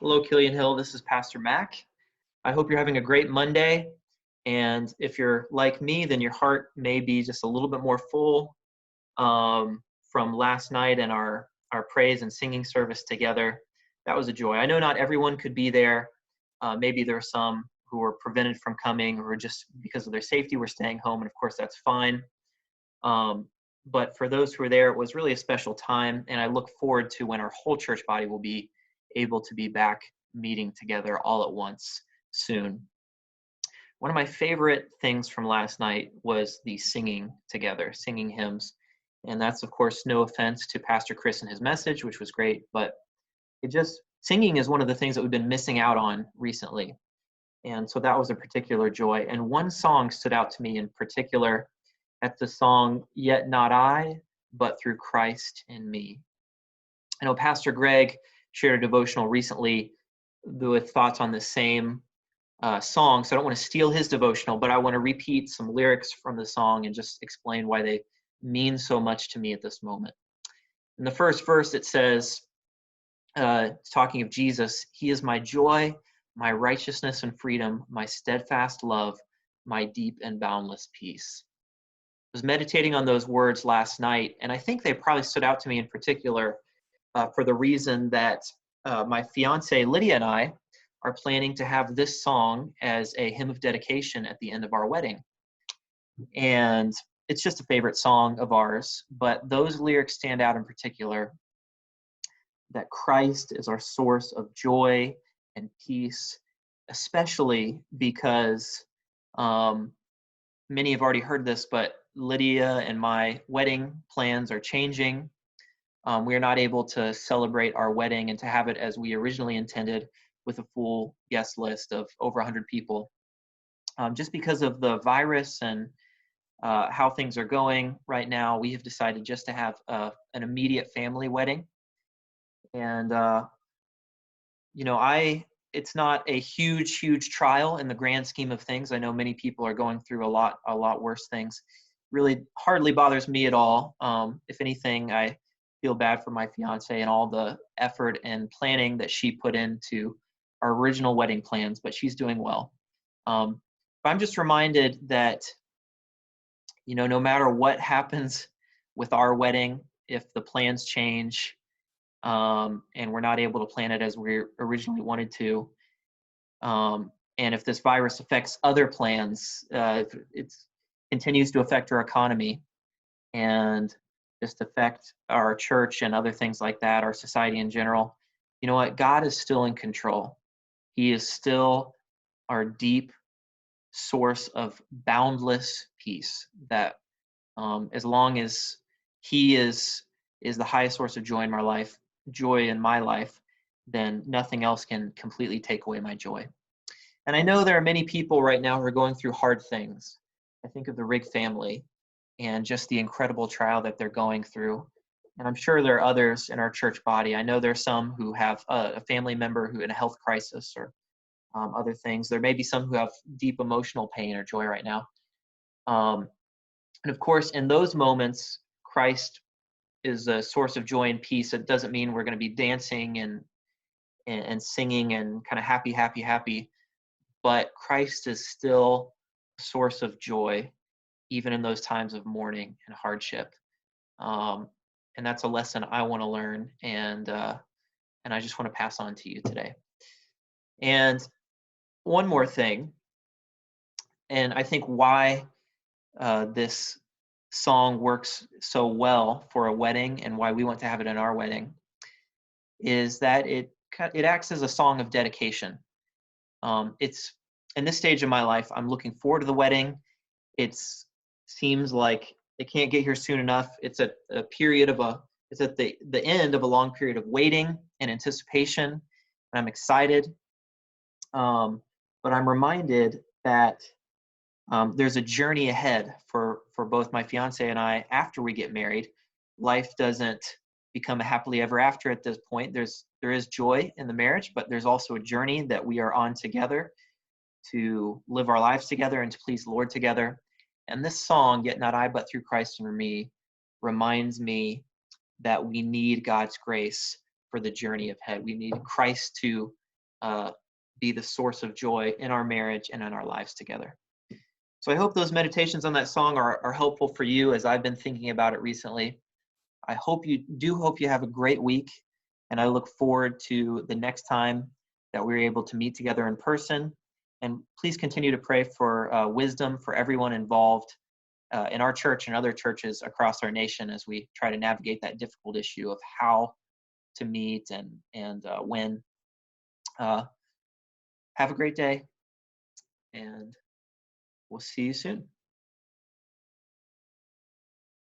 Hello, Killian Hill. This is Pastor Mac. I hope you're having a great Monday. And if you're like me, then your heart may be just a little bit more full from last night and our praise and singing service together. That was a joy. I know not everyone could be there. Maybe there are some who were prevented from coming or just because of their safety were staying home. And of course, that's fine. But for those who were there, it was really a special time. And I look forward to when our whole church body will be able to be back meeting together all at once soon. One of my favorite things from last night was the singing together, singing hymns. And that's, of course, no offense to Pastor Chris and his message, which was great, but singing is one of the things that we've been missing out on recently. And so that was a particular joy. And one song stood out to me in particular. That's the song, Yet Not I, But Through Christ in Me. I know Pastor Greg shared a devotional recently with thoughts on the same song, so I don't want to steal his devotional, but I want to repeat some lyrics from the song and just explain why they mean so much to me at this moment. In the first verse, it says, talking of Jesus, "He is my joy, my righteousness and freedom, my steadfast love, my deep and boundless peace." I was meditating on those words last night, and I think they probably stood out to me in particular for the reason that my fiance Lydia and I are planning to have this song as a hymn of dedication at the end of our wedding. And it's just a favorite song of ours, but those lyrics stand out in particular, that Christ is our source of joy and peace, especially because many have already heard this, but Lydia and my wedding plans are changing. We are not able to celebrate our wedding and to have it as we originally intended with a full guest list of over 100 people. Just because of the virus and how things are going right now, we have decided just to have an immediate family wedding. And, it's not a huge trial in the grand scheme of things. I know many people are going through a lot worse things. Really hardly bothers me at all. If anything, I feel bad for my fiance and all the effort and planning that she put into our original wedding plans, but she's doing well. But I'm just reminded that, no matter what happens with our wedding, if the plans change and we're not able to plan it as we originally wanted to, and if this virus affects other plans, if it continues to affect our economy and just affect our church and other things like that, our society in general, you know what? God is still in control. He is still our deep source of boundless peace, that as long as he is the highest source of joy in my life, then nothing else can completely take away my joy. And I know there are many people right now who are going through hard things. I think of the Rig family and just the incredible trial that they're going through. And I'm sure there are others in our church body. I know there's some who have a family member who in a health crisis or other things. There may be some who have deep emotional pain or joy right now. And of course, in those moments, Christ is a source of joy and peace. It doesn't mean we're going to be dancing and singing and kind of happy. But Christ is still a source of joy, even in those times of mourning and hardship. And that's a lesson I want to learn, and I just want to pass on to you today. And one more thing, and I think why this song works so well for a wedding and why we want to have it in our wedding, is that it acts as a song of dedication. It's in this stage of my life, I'm looking forward to the wedding. It seems like it can't get here soon enough. It's at the end of a long period of waiting and anticipation, and I'm excited. But I'm reminded that there's a journey ahead for both my fiance and I after we get married. Life doesn't become a happily ever after at this point. There is joy in the marriage, but there's also a journey that we are on together to live our lives together and to please the Lord together. And this song, Yet Not I, But Through Christ in Me, reminds me that we need God's grace for the journey ahead. We need Christ to uh, be the source of joy in our marriage and in our lives together. So I hope those meditations on that song are helpful for you as I've been thinking about it recently. Hope you have a great week, and I look forward to the next time that we're able to meet together in person. And please continue to pray for wisdom for everyone involved in our church and other churches across our nation as we try to navigate that difficult issue of how to meet and when. Uh, have a great day, and we'll see you soon.